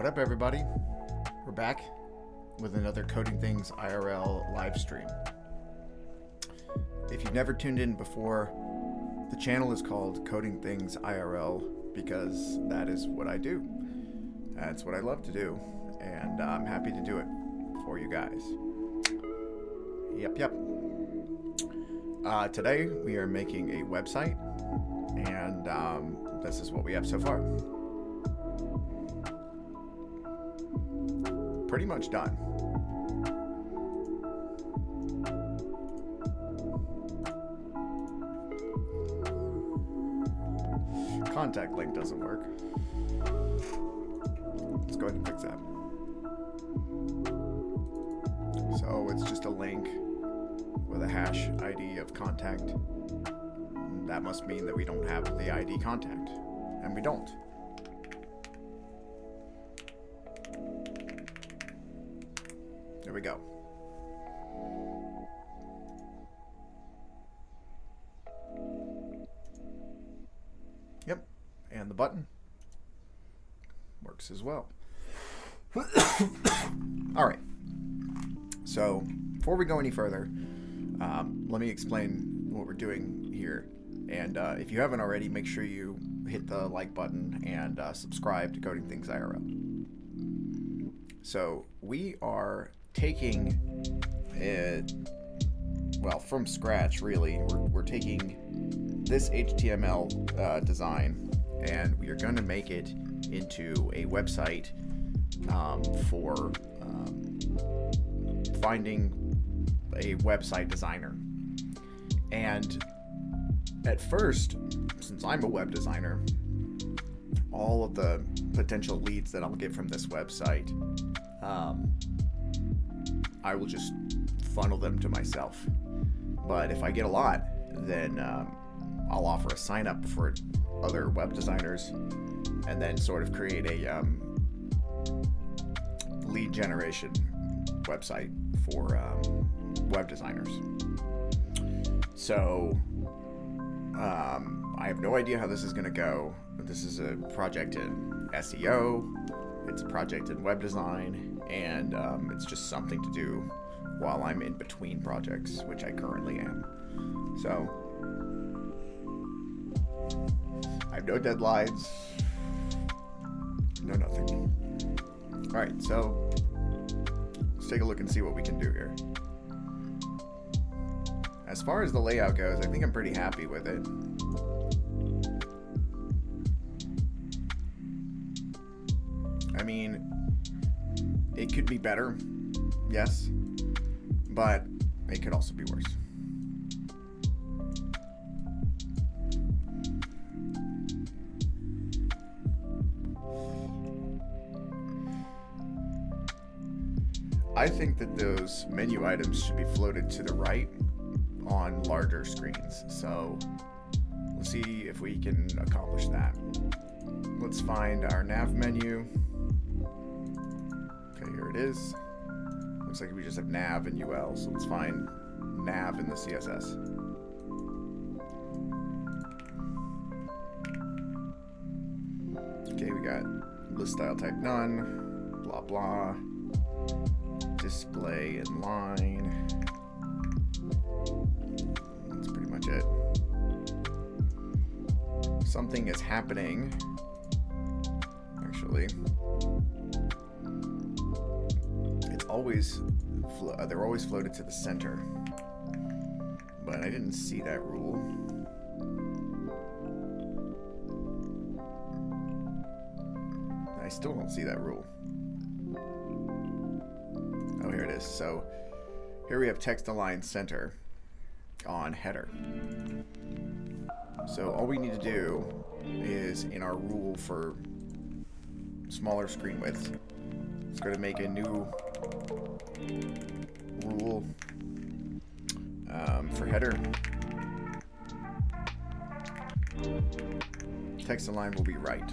What up, everybody? We're back with another Coding Things IRL live stream. If you've never tuned in before, the channel is called Coding Things IRL because that is what I do. That's what I love to do, and I'm happy to do it for you guys. Yep. Today we are making a website, and this is what we have so far. Pretty much done. Contact link doesn't work. Let's go ahead and fix that. So it's just a link with a hash ID of contact. That must mean that we don't have the ID contact, and we don't. There we go. Yep, and the button works as well. All right. So before we go any further, let me explain what we're doing here. And if you haven't already, make sure you hit the like button and subscribe to Coding Things IRL. So we are taking it, well, from scratch, really. We're taking this HTML design, and we are going to make it into a website for finding a website designer. And at first, since I'm a web designer, all of the potential leads that I'll get from this website, I will just funnel them to myself. But if I get a lot, then I'll offer a sign up for other web designers, and then sort of create a lead generation website for web designers. So I have no idea how this is going to go. This is a project in SEO, it's a project in web design, and it's just something to do while I'm in between projects, which I currently am. So I have no deadlines, no nothing. All right, so let's take a look and see what we can do here. As far as the layout goes, I think I'm pretty happy with it. I mean, it could be better, yes, but it could also be worse. I think that those menu items should be floated to the right on larger screens. So we'll see if we can accomplish that. Let's find our nav menu. Okay, here it is. Looks like we just have nav and UL, so let's find nav in the CSS. Okay, we got list style type none, blah blah, display inline. That's pretty much it. Something is happening, actually. It's always they're always floated to the center, but I didn't see that rule. I still don't see that rule. Oh, here it is. So here we have text align center on header. So all we need to do is, in our rule for smaller screen width, it's going to make a new rule for header. Text align will be right.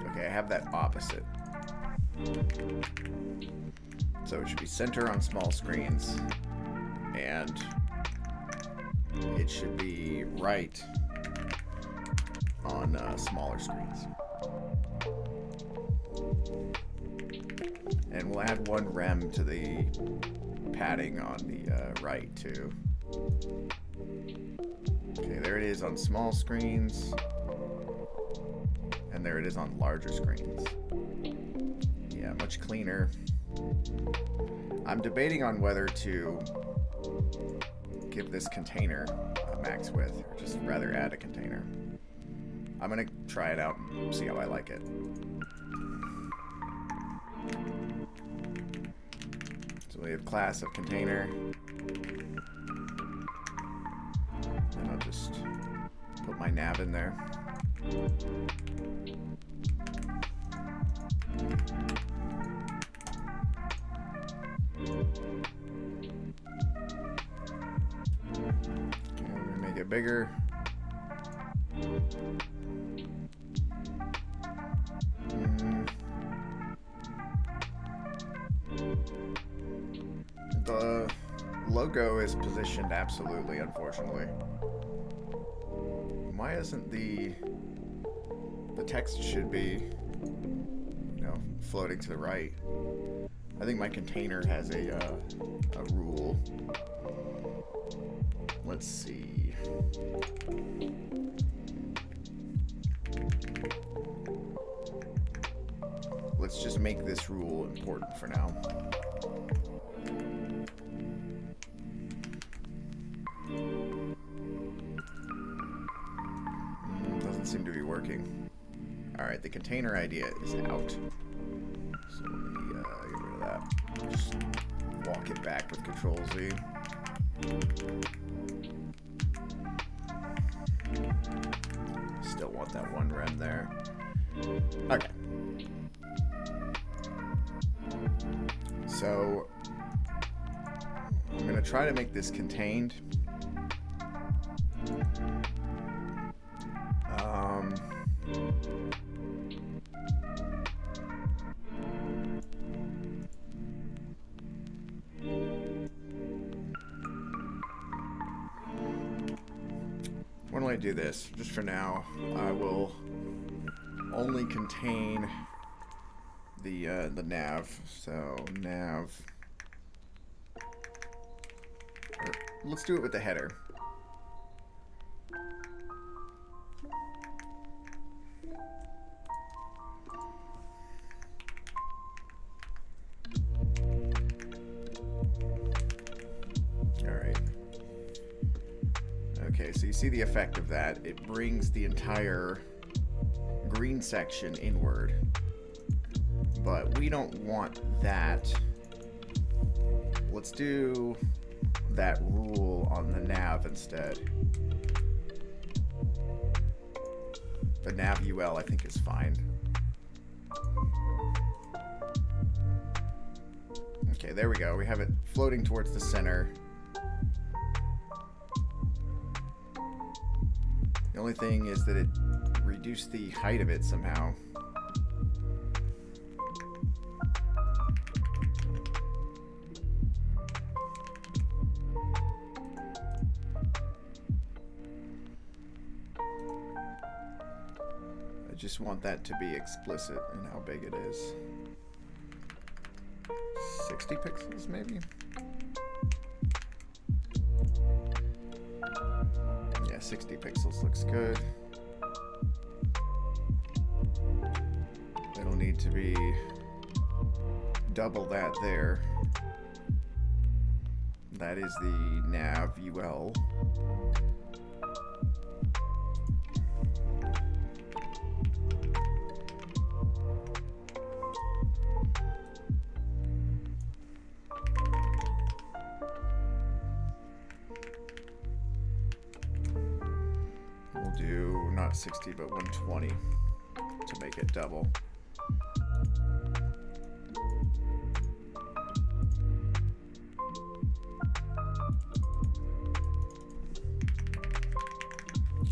Okay, I have that opposite. So it should be center on small screens and it should be right on smaller screens. And we'll add one rem to the padding on the right too. Okay, there it is on small screens. And there it is on larger screens. Yeah, much cleaner. I'm debating on whether to give this container a max width or just rather add a container. I'm gonna try it out and see how I like it. So we have class of container. And I'll just put my nav in there. Okay, I'm gonna make it bigger. The logo is positioned absolutely, unfortunately. Why isn't the text should be, you know, floating to the right? I think my container has a rule. Let's see. Let's just make this rule important for now. Doesn't seem to be working. Alright, the container idea is out. So let me get rid of that. Just walk it back with Control Z. Still want that one rem there. Okay. So I'm going to try to make this contained. Why don't I do this? Just for now, I will only contain the nav. So nav. Or, let's do it with the header. Okay, so you see the effect of that. It brings the entire green section inward. But we don't want that. Let's do that rule on the nav instead. The nav UL I think is fine. Okay, there we go. We have it floating towards the center. The only thing is that it reduced the height of it somehow. I just want that to be explicit in how big it is. 60 pixels maybe? Yeah, 60 pixels looks good. It'll need to be double that there. That is the nav UL. We'll do not 60 but 120 to make it double.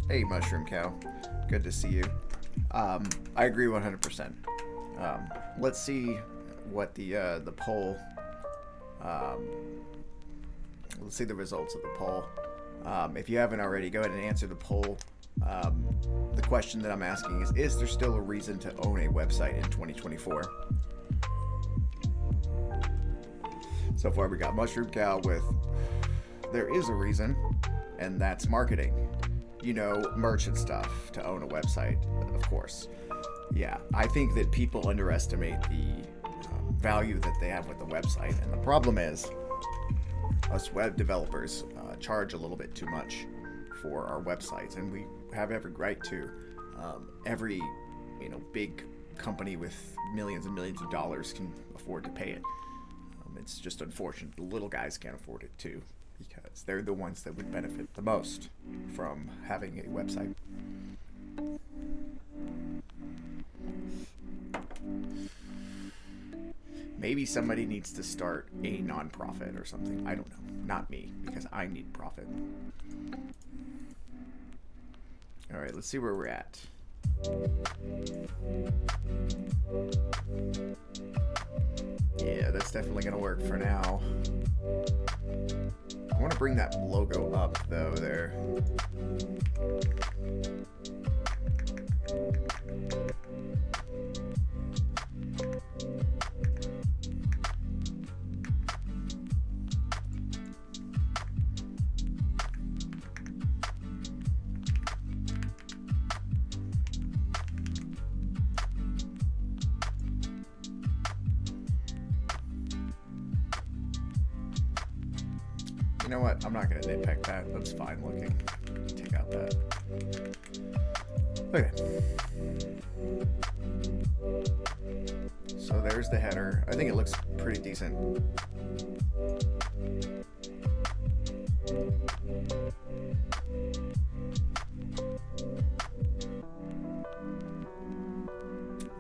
Hey, Mushroom Cow. Good to see you. I agree 100%. Let's see what the poll. Let's see the results of the poll. If you haven't already, go ahead and answer the poll. The question that I'm asking is there still a reason to own a website in 2024? So far we got Mushroom Cow with there is a reason, and that's marketing. You know, merch and stuff to own a website, of course. Yeah, I think that people underestimate the value that they have with the website, and the problem is us web developers charge a little bit too much for our websites, and we have every right to. Every big company with millions and millions of dollars can afford to pay it. It's just unfortunate the little guys can't afford it too, because they're the ones that would benefit the most from having a website. Maybe somebody needs to start a nonprofit or something. I don't know. Not me, because I need profit. All right, let's see where we're at. Yeah, that's definitely going to work for now. I want to bring that logo up, though, there. You know what? I'm not going to nitpick that. That's fine looking. Take out that. Okay. So there's the header. I think it looks pretty decent.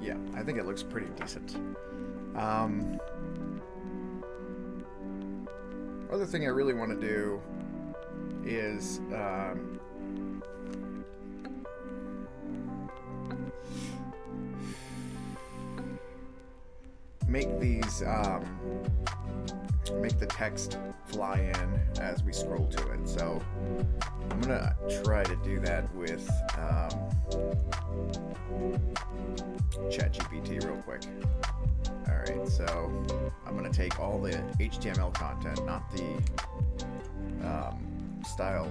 Yeah, I think it looks pretty decent. Other thing I really want to do is make these make the text fly in as we scroll to it. So I'm gonna try to do that with ChatGPT real quick. Alright, so I'm going to take all the HTML content, not the style.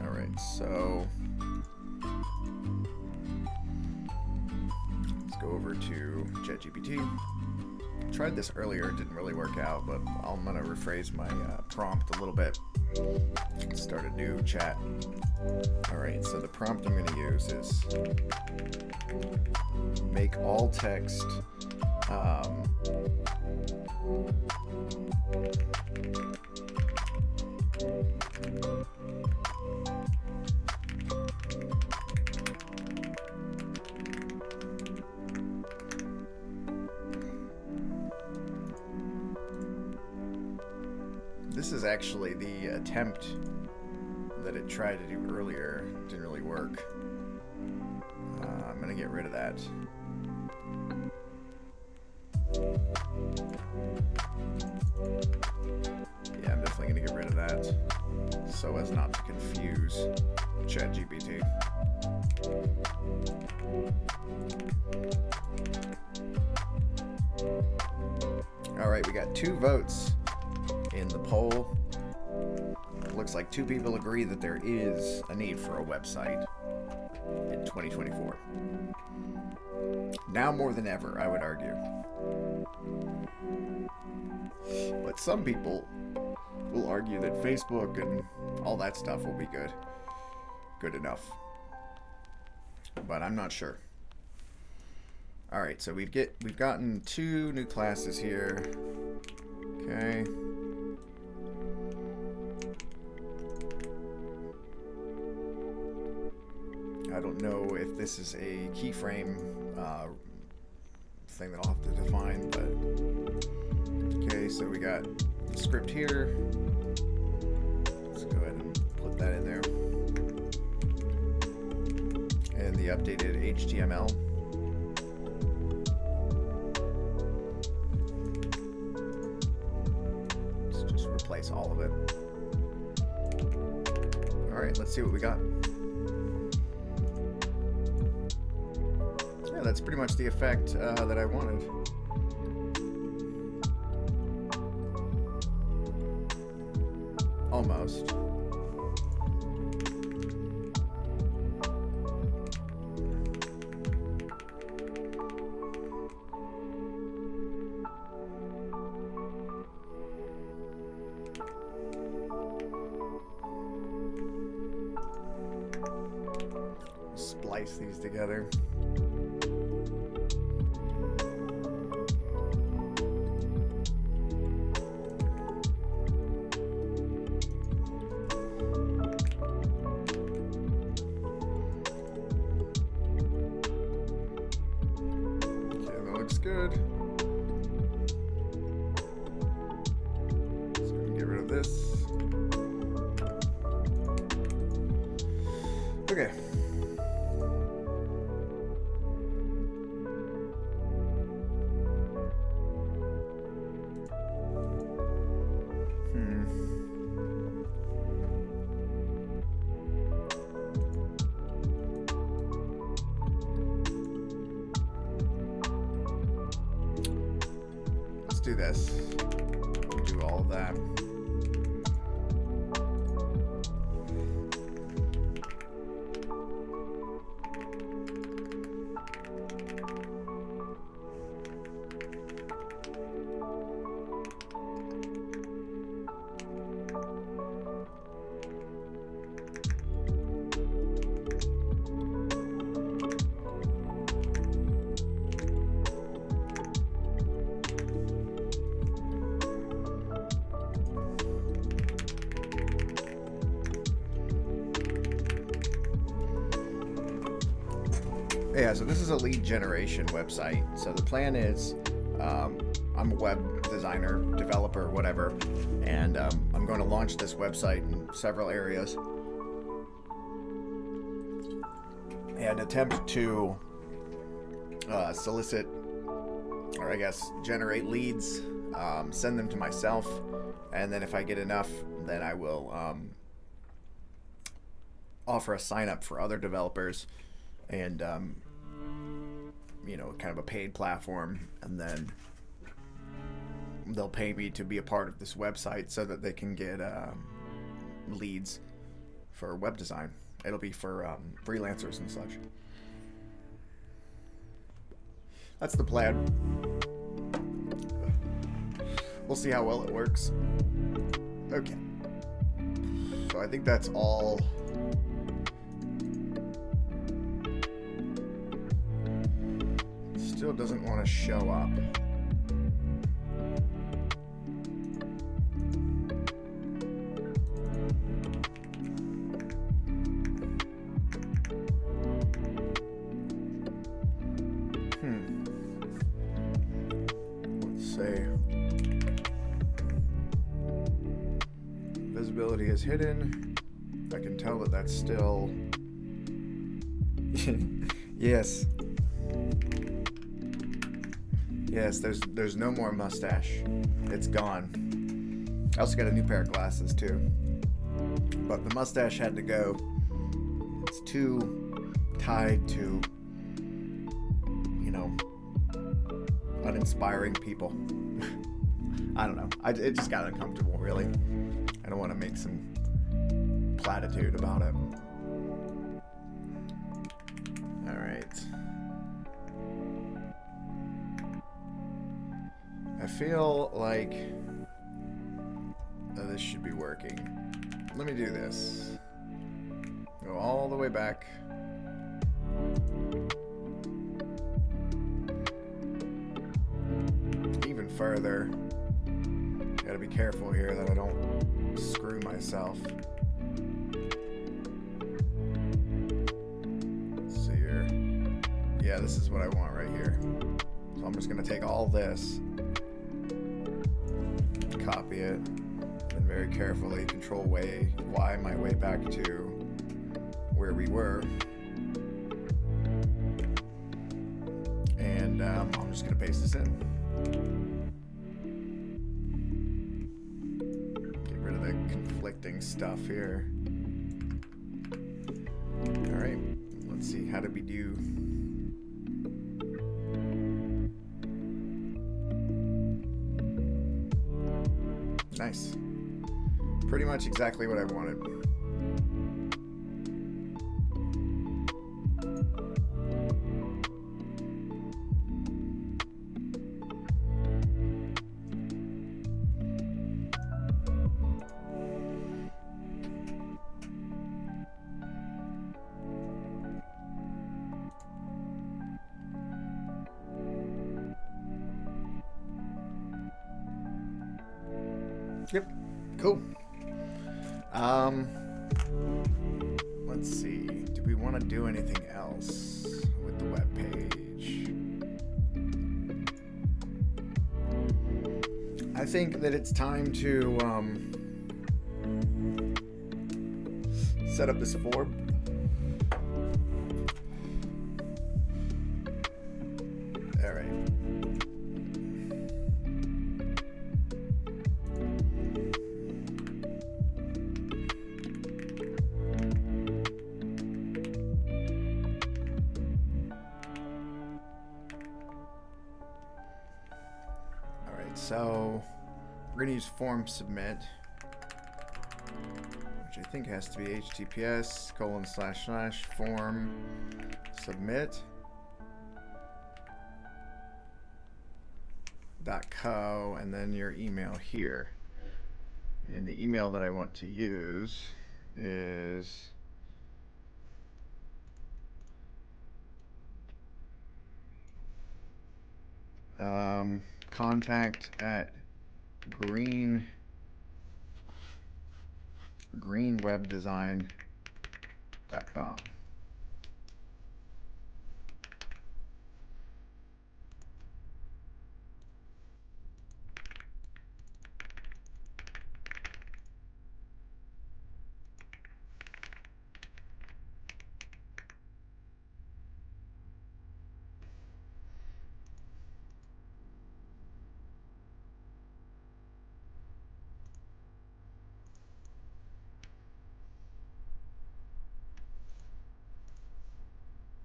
Alright, so let's go over to ChatGPT. Tried this earlier, it didn't really work out, but I'm going to rephrase my prompt a little bit. Start a new chat. Alright, so the prompt I'm going to use is make all text this is actually the attempt that it tried to do earlier. Didn't really work. I'm gonna get rid of that. Yeah, I'm definitely gonna get rid of that so as not to confuse ChatGPT. Alright, we got 2 votes in the poll. Looks like 2 people agree that there is a need for a website in 2024. Now more than ever, I would argue. But some people will argue that Facebook and all that stuff will be good enough. But I'm not sure. All right, so we've gotten 2 new classes here. Okay. I don't know if this is a keyframe thing that I'll have to define, but okay, so we got the script here. Let's go ahead and put that in there. And the updated HTML. replace all of it. All right, let's see what we got. Yeah, that's pretty much the effect that I wanted. Almost. Splice these together. Good. So we can get rid of this. Okay. Do this. Do all of that. Yeah, so this is a lead generation website. So the plan is, I'm a web designer, developer, whatever, and I'm going to launch this website in several areas and attempt to solicit, or I guess generate leads, send them to myself, and then if I get enough, then I will offer a sign up for other developers, and you know, kind of a paid platform, and then they'll pay me to be a part of this website so that they can get leads for web design. It'll be for freelancers and such. That's the plan. We'll see how well it works. Okay. So I think that's all. Still doesn't want to show up. Let's see. Visibility is hidden. I can tell that that's still. Yes. Yes, there's no more mustache. It's gone. I also got a new pair of glasses too. But the mustache had to go. It's too tied to, you know, uninspiring people. I don't know. It just got uncomfortable, really. I don't want to make some platitude about it. All right. I feel like this should be working. Let me do this. Go all the way back. Even further. Gotta be careful here that I don't screw myself. Let's see here. Yeah, this is what I want right here. So I'm just gonna take all this, copy it, and very carefully control Y my way back to where we were. And I'm just gonna paste this in. interesting stuff here. All right, let's see. How did we do? Nice. Pretty much exactly what I wanted. Yep. Cool. Let's see. Do we want to do anything else with the web page? I think that it's time to set up this form. All right. So we're going to use form submit, which I think has to be https://form submit .co, and then your email here. And the email that I want to use is contact@greenwebdesign.com.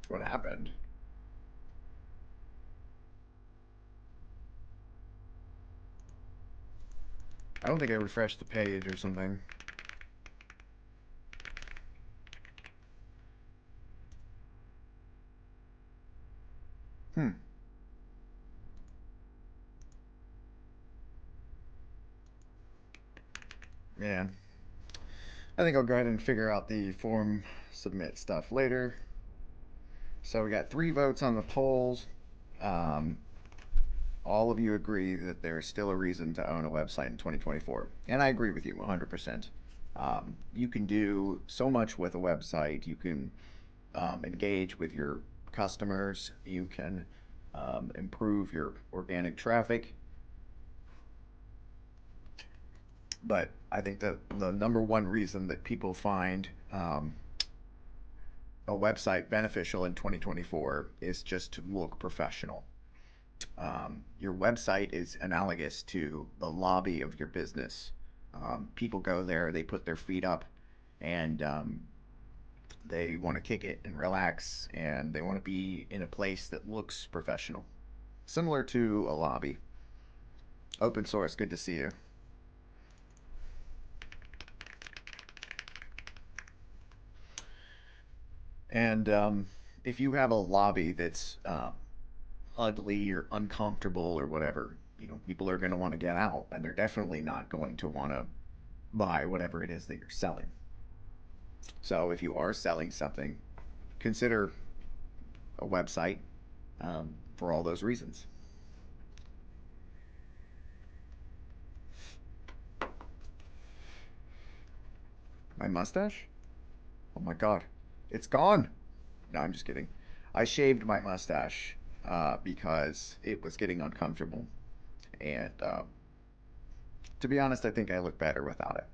What happened? I don't think I refreshed the page or something. Yeah. I think I'll go ahead and figure out the form submit stuff later. So we got 3 votes on the polls. All of you agree that there is still a reason to own a website in 2024. And I agree with you 100%. You can do so much with a website. You can engage with your customers. You can improve your organic traffic. But I think that the number one reason that people find a website beneficial in 2024 is just to look professional. Your website is analogous to the lobby of your business. People go there, they put their feet up, and they want to kick it and relax, and they want to be in a place that looks professional, similar to a lobby. Open source, good to see you. And if you have a lobby that's ugly or uncomfortable or whatever, people are going to want to get out, and they're definitely not going to want to buy whatever it is that you're selling. So if you are selling something, consider a website for all those reasons. My mustache? Oh my God, it's gone. No, I'm just kidding. I shaved my mustache because it was getting uncomfortable. And to be honest, I think I look better without it.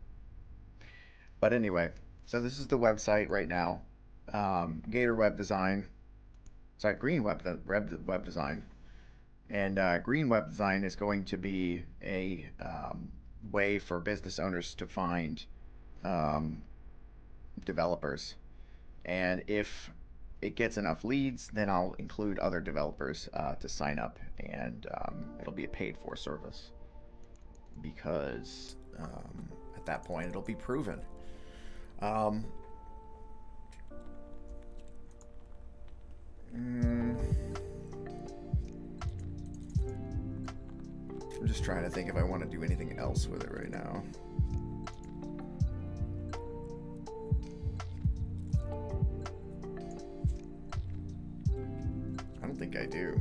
But anyway, so this is the website right now. Gator Web Design. Sorry, Web Design. And Green Web Design is going to be a way for business owners to find um, developers. And if it gets enough leads, then I'll include other developers to sign up, and it'll be a paid for service because at that point it'll be proven. Um, I'm just trying to think if I want to do anything else with it right now. I don't think I do.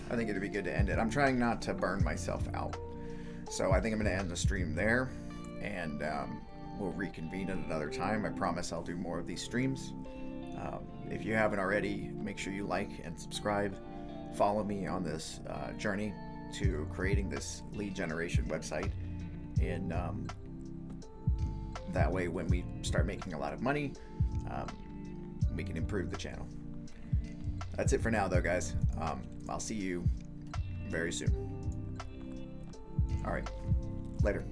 I think it'd be good to end it. I'm trying not to burn myself out. So I think I'm going to end the stream there, and we'll reconvene at another time. I promise I'll do more of these streams. If you haven't already, make sure you like and subscribe. Follow me on this journey to creating this lead generation website. And that way, when we start making a lot of money, we can improve the channel. That's it for now, though, guys. I'll see you very soon. All right. Later.